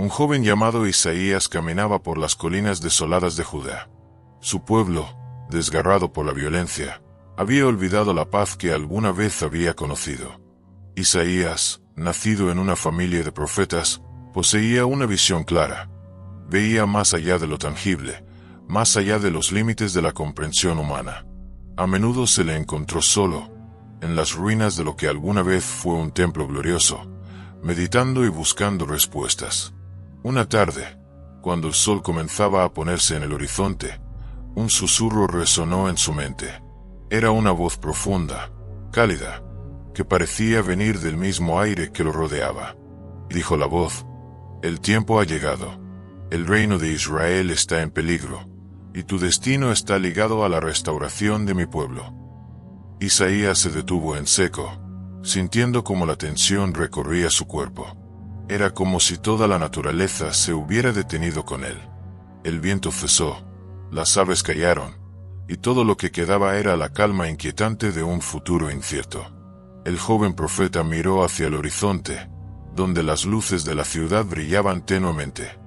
Un joven llamado Isaías caminaba por las colinas desoladas de Judá. Su pueblo, desgarrado por la violencia, había olvidado la paz que alguna vez había conocido. Isaías, nacido en una familia de profetas, poseía una visión clara. Veía más allá de lo tangible, más allá de los límites de la comprensión humana. A menudo se le encontró solo, en las ruinas de lo que alguna vez fue un templo glorioso, meditando y buscando respuestas. Una tarde, cuando el sol comenzaba a ponerse en el horizonte, un susurro resonó en su mente. Era una voz profunda, cálida, que parecía venir del mismo aire que lo rodeaba. Dijo la voz: «El tiempo ha llegado. El reino de Israel está en peligro, y tu destino está ligado a la restauración de mi pueblo». Isaías se detuvo en seco, sintiendo como la tensión recorría su cuerpo. Era como si toda la naturaleza se hubiera detenido con él. El viento cesó, las aves callaron, y todo lo que quedaba era la calma inquietante de un futuro incierto. El joven profeta miró hacia el horizonte, donde las luces de la ciudad brillaban tenuemente.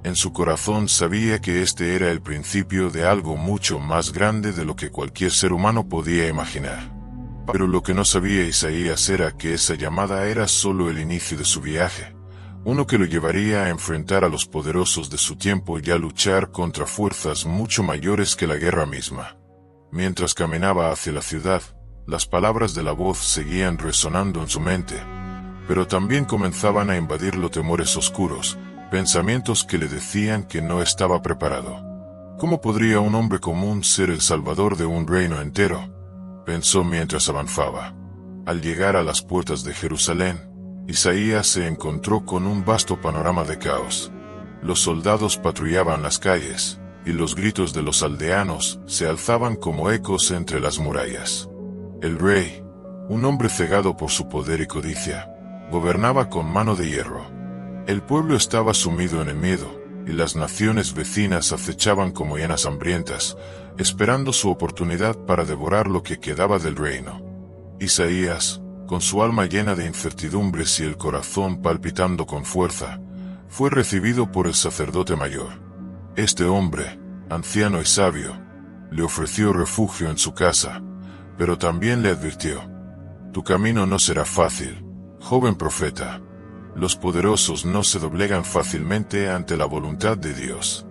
En su corazón sabía que este era el principio de algo mucho más grande de lo que cualquier ser humano podía imaginar. Pero lo que no sabía Isaías era que esa llamada era solo el inicio de su viaje, uno que lo llevaría a enfrentar a los poderosos de su tiempo y a luchar contra fuerzas mucho mayores que la guerra misma. Mientras caminaba hacia la ciudad, las palabras de la voz seguían resonando en su mente, pero también comenzaban a invadirlo temores oscuros, pensamientos que le decían que no estaba preparado. ¿Cómo podría un hombre común ser el salvador de un reino entero?, pensó mientras avanzaba. Al llegar a las puertas de Jerusalén, Isaías se encontró con un vasto panorama de caos. Los soldados patrullaban las calles, y los gritos de los aldeanos se alzaban como ecos entre las murallas. El rey, un hombre cegado por su poder y codicia, gobernaba con mano de hierro. El pueblo estaba sumido en el miedo, y las naciones vecinas acechaban como hienas hambrientas, esperando su oportunidad para devorar lo que quedaba del reino. Isaías, con su alma llena de incertidumbres y el corazón palpitando con fuerza, fue recibido por el sacerdote mayor. Este hombre, anciano y sabio, le ofreció refugio en su casa, pero también le advirtió: «Tu camino no será fácil, joven profeta. Los poderosos no se doblegan fácilmente ante la voluntad de Dios».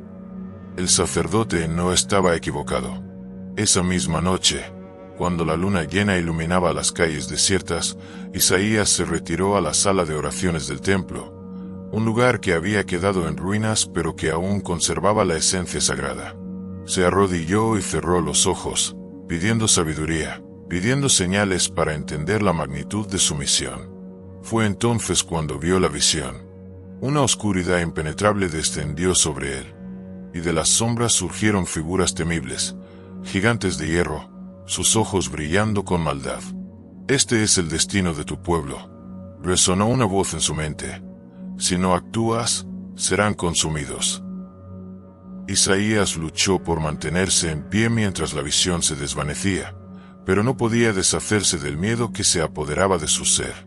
El sacerdote no estaba equivocado. Esa misma noche, cuando la luna llena iluminaba las calles desiertas, Isaías se retiró a la sala de oraciones del templo, un lugar que había quedado en ruinas pero que aún conservaba la esencia sagrada. Se arrodilló y cerró los ojos, pidiendo sabiduría, pidiendo señales para entender la magnitud de su misión. Fue entonces cuando vio la visión. Una oscuridad impenetrable descendió sobre él, y de las sombras surgieron figuras temibles, gigantes de hierro, sus ojos brillando con maldad. «Este es el destino de tu pueblo», resonó una voz en su mente. «Si no actúas, serán consumidos». Isaías luchó por mantenerse en pie mientras la visión se desvanecía, pero no podía deshacerse del miedo que se apoderaba de su ser.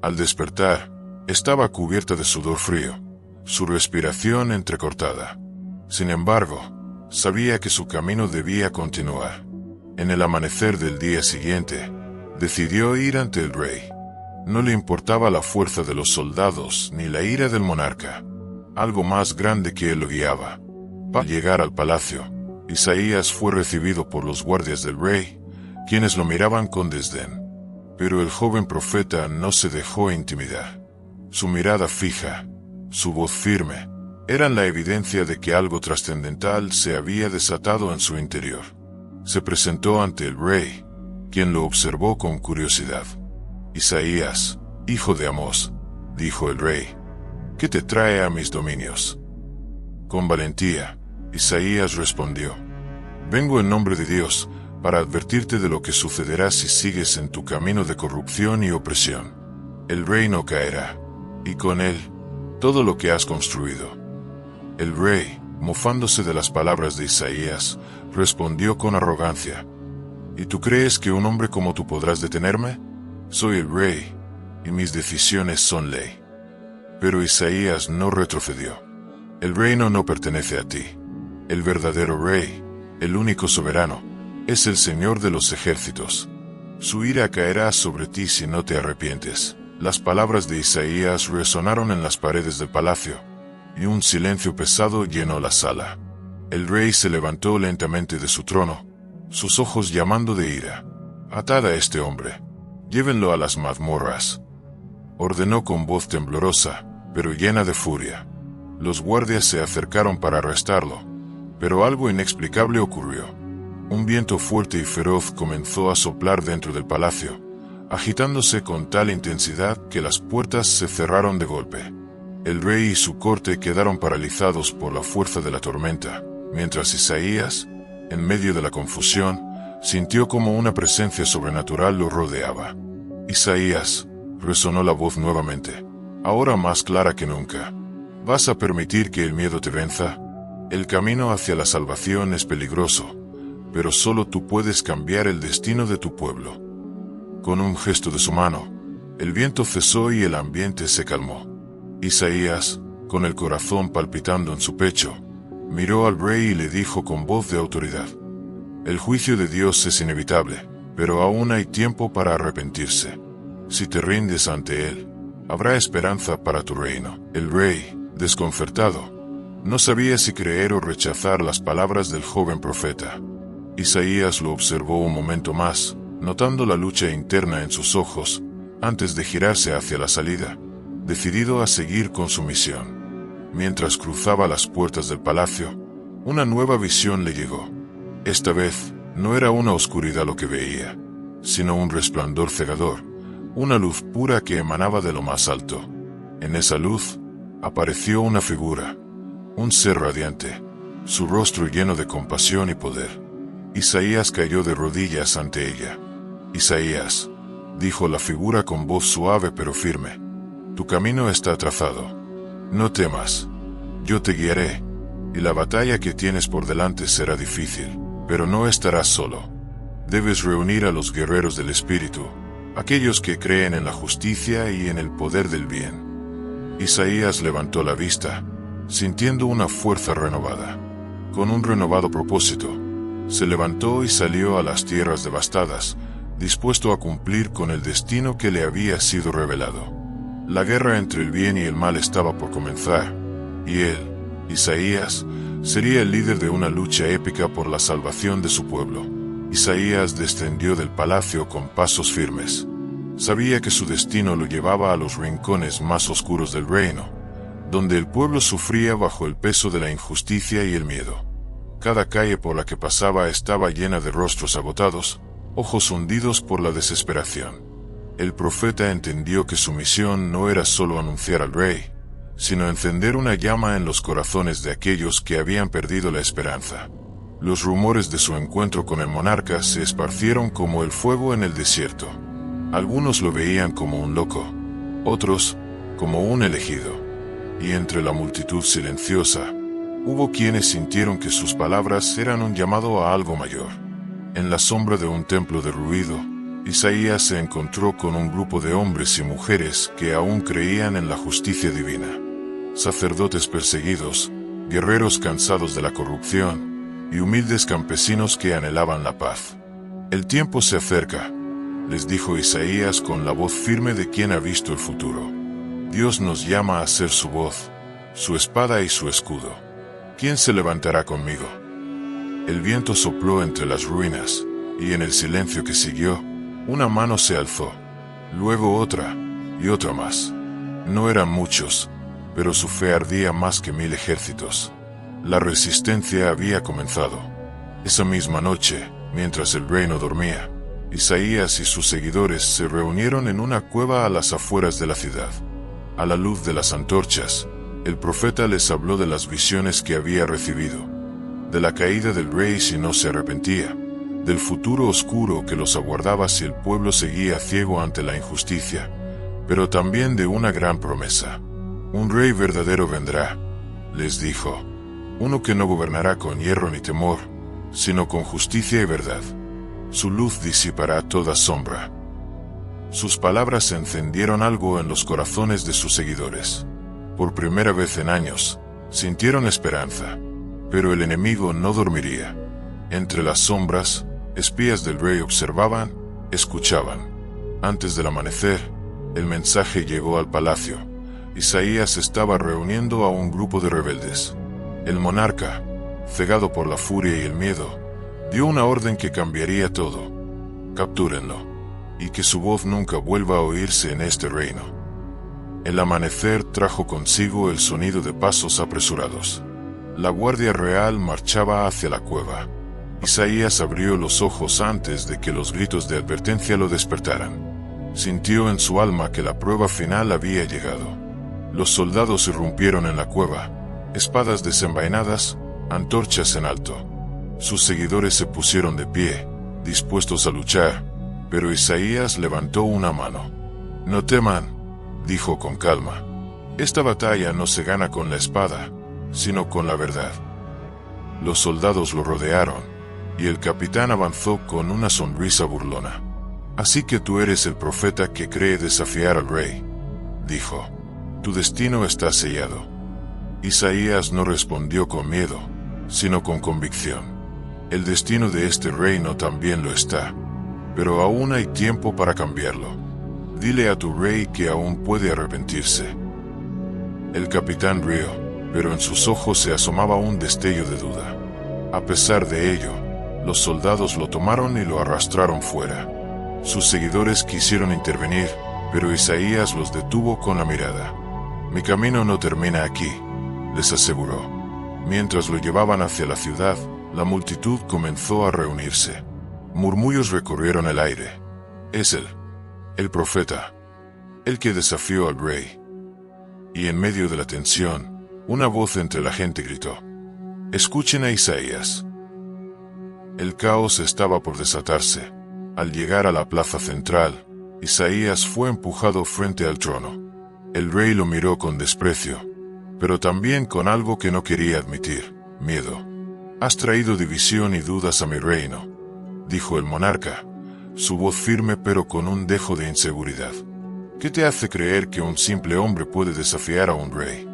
Al despertar, estaba cubierta de sudor frío, su respiración entrecortada. Sin embargo, sabía que su camino debía continuar. En el amanecer del día siguiente, decidió ir ante el rey. No le importaba la fuerza de los soldados ni la ira del monarca. Algo más grande que él lo guiaba. Al llegar al palacio, Isaías fue recibido por los guardias del rey, quienes lo miraban con desdén. Pero el joven profeta no se dejó intimidar. Su mirada fija, su voz firme, eran la evidencia de que algo trascendental se había desatado en su interior. Se presentó ante el rey, quien lo observó con curiosidad. «Isaías, hijo de Amós», dijo el rey, «¿qué te trae a mis dominios?». Con valentía, Isaías respondió: «Vengo en nombre de Dios, para advertirte de lo que sucederá si sigues en tu camino de corrupción y opresión. El reino caerá, y con él, todo lo que has construido». El rey, mofándose de las palabras de Isaías, respondió con arrogancia: «¿Y tú crees que un hombre como tú podrás detenerme? Soy el rey, y mis decisiones son ley». Pero Isaías no retrocedió. El reino no pertenece a ti. El verdadero rey, el único soberano, es el Señor de los ejércitos. Su ira caerá sobre ti si no te arrepientes. Las palabras de Isaías resonaron en las paredes del palacio, y un silencio pesado llenó la sala. El rey se levantó lentamente de su trono, sus ojos llamando de ira. «Atad a este hombre, llévenlo a las mazmorras», ordenó con voz temblorosa, pero llena de furia. Los guardias se acercaron para arrestarlo, pero algo inexplicable ocurrió. Un viento fuerte y feroz comenzó a soplar dentro del palacio, agitándose con tal intensidad que las puertas se cerraron de golpe. El rey y su corte quedaron paralizados por la fuerza de la tormenta, mientras Isaías, en medio de la confusión, sintió como una presencia sobrenatural lo rodeaba. «Isaías», resonó la voz nuevamente, ahora más clara que nunca. ¿Vas a permitir que el miedo te venza? El camino hacia la salvación es peligroso, pero solo tú puedes cambiar el destino de tu pueblo. Con un gesto de su mano, el viento cesó y el ambiente se calmó. Isaías, con el corazón palpitando en su pecho, miró al rey y le dijo con voz de autoridad: «El juicio de Dios es inevitable, pero aún hay tiempo para arrepentirse. Si te rindes ante él, habrá esperanza para tu reino». El rey, desconcertado, no sabía si creer o rechazar las palabras del joven profeta. Isaías lo observó un momento más, notando la lucha interna en sus ojos, antes de girarse hacia la salida, decidido a seguir con su misión. Mientras cruzaba las puertas del palacio, una nueva visión le llegó. Esta vez, no era una oscuridad lo que veía, sino un resplandor cegador, una luz pura que emanaba de lo más alto. En esa luz, apareció una figura, un ser radiante, su rostro lleno de compasión y poder. Isaías cayó de rodillas ante ella. «Isaías», dijo la figura con voz suave pero firme, «tu camino está trazado. No temas. Yo te guiaré, y la batalla que tienes por delante será difícil, pero no estarás solo. Debes reunir a los guerreros del Espíritu, aquellos que creen en la justicia y en el poder del bien». Isaías levantó la vista, sintiendo una fuerza renovada. Con un renovado propósito, se levantó y salió a las tierras devastadas, dispuesto a cumplir con el destino que le había sido revelado. La guerra entre el bien y el mal estaba por comenzar, y él, Isaías, sería el líder de una lucha épica por la salvación de su pueblo. Isaías descendió del palacio con pasos firmes. Sabía que su destino lo llevaba a los rincones más oscuros del reino, donde el pueblo sufría bajo el peso de la injusticia y el miedo. Cada calle por la que pasaba estaba llena de rostros agotados, ojos hundidos por la desesperación. El profeta entendió que su misión no era solo anunciar al rey, sino encender una llama en los corazones de aquellos que habían perdido la esperanza. Los rumores de su encuentro con el monarca se esparcieron como el fuego en el desierto. Algunos lo veían como un loco, otros como un elegido. Y entre la multitud silenciosa, hubo quienes sintieron que sus palabras eran un llamado a algo mayor. En la sombra de un templo derruido, Isaías se encontró con un grupo de hombres y mujeres que aún creían en la justicia divina. Sacerdotes perseguidos, guerreros cansados de la corrupción, y humildes campesinos que anhelaban la paz. «El tiempo se acerca», les dijo Isaías con la voz firme de quien ha visto el futuro. «Dios nos llama a ser su voz, su espada y su escudo. ¿Quién se levantará conmigo?». El viento sopló entre las ruinas, y en el silencio que siguió, una mano se alzó, luego otra, y otra más. No eran muchos, pero su fe ardía más que 1000 ejércitos. La resistencia había comenzado. Esa misma noche, mientras el reino dormía, Isaías y sus seguidores se reunieron en una cueva a las afueras de la ciudad. A la luz de las antorchas, el profeta les habló de las visiones que había recibido, de la caída del rey si no se arrepentía, del futuro oscuro que los aguardaba si el pueblo seguía ciego ante la injusticia, pero también de una gran promesa. «Un rey verdadero vendrá», les dijo, «uno que no gobernará con hierro ni temor, sino con justicia y verdad. Su luz disipará toda sombra». Sus palabras encendieron algo en los corazones de sus seguidores. Por primera vez en años, sintieron esperanza. Pero el enemigo no dormiría. Entre las sombras, espías del rey observaban, escuchaban. Antes del amanecer, el mensaje llegó al palacio. Isaías estaba reuniendo a un grupo de rebeldes. El monarca, cegado por la furia y el miedo, dio una orden que cambiaría todo. Captúrenlo, y que su voz nunca vuelva a oírse en este reino. El amanecer trajo consigo el sonido de pasos apresurados. La guardia real marchaba hacia la cueva. Isaías abrió los ojos antes de que los gritos de advertencia lo despertaran. Sintió en su alma que la prueba final había llegado. Los soldados irrumpieron en la cueva, espadas desenvainadas, antorchas en alto. Sus seguidores se pusieron de pie, dispuestos a luchar, pero Isaías levantó una mano. «No teman», dijo con calma. «Esta batalla no se gana con la espada, sino con la verdad». Los soldados lo rodearon, y el capitán avanzó con una sonrisa burlona. «Así que tú eres el profeta que cree desafiar al rey», dijo. «Tu destino está sellado». Isaías no respondió con miedo, sino con convicción. «El destino de este reino también lo está, pero aún hay tiempo para cambiarlo. Dile a tu rey que aún puede arrepentirse». El capitán rió, pero en sus ojos se asomaba un destello de duda. A pesar de ello, los soldados lo tomaron y lo arrastraron fuera. Sus seguidores quisieron intervenir, pero Isaías los detuvo con la mirada. «Mi camino no termina aquí», les aseguró. Mientras lo llevaban hacia la ciudad, la multitud comenzó a reunirse. Murmullos recorrieron el aire. «Es él, el profeta, el que desafió al rey». Y en medio de la tensión, una voz entre la gente gritó: «Escuchen a Isaías». El caos estaba por desatarse. Al llegar a la plaza central, Isaías fue empujado frente al trono. El rey lo miró con desprecio, pero también con algo que no quería admitir: miedo. «Has traído división y dudas a mi reino», dijo el monarca, su voz firme pero con un dejo de inseguridad. «¿Qué te hace creer que un simple hombre puede desafiar a un rey?»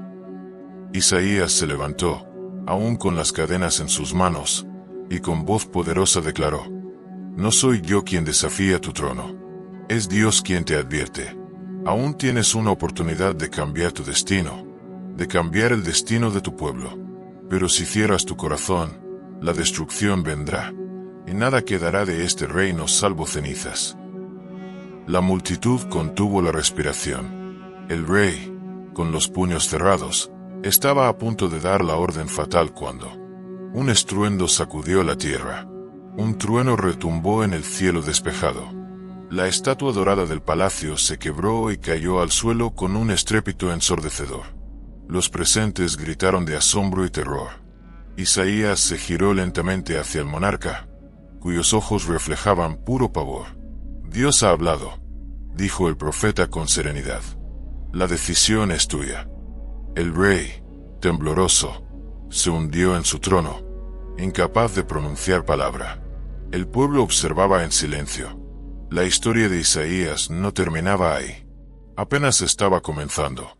Isaías se levantó, aún con las cadenas en sus manos, y con voz poderosa declaró: «No soy yo quien desafía tu trono. Es Dios quien te advierte. Aún tienes una oportunidad de cambiar tu destino, de cambiar el destino de tu pueblo. Pero si cierras tu corazón, la destrucción vendrá, y nada quedará de este reino salvo cenizas». La multitud contuvo la respiración. El rey, con los puños cerrados, estaba a punto de dar la orden fatal cuando un estruendo sacudió la tierra. Un trueno retumbó en el cielo despejado. La estatua dorada del palacio se quebró y cayó al suelo con un estrépito ensordecedor. Los presentes gritaron de asombro y terror. Isaías se giró lentamente hacia el monarca, cuyos ojos reflejaban puro pavor. «Dios ha hablado», dijo el profeta con serenidad. «La decisión es tuya». El rey, tembloroso, se hundió en su trono, incapaz de pronunciar palabra. El pueblo observaba en silencio. La historia de Isaías no terminaba ahí. Apenas estaba comenzando.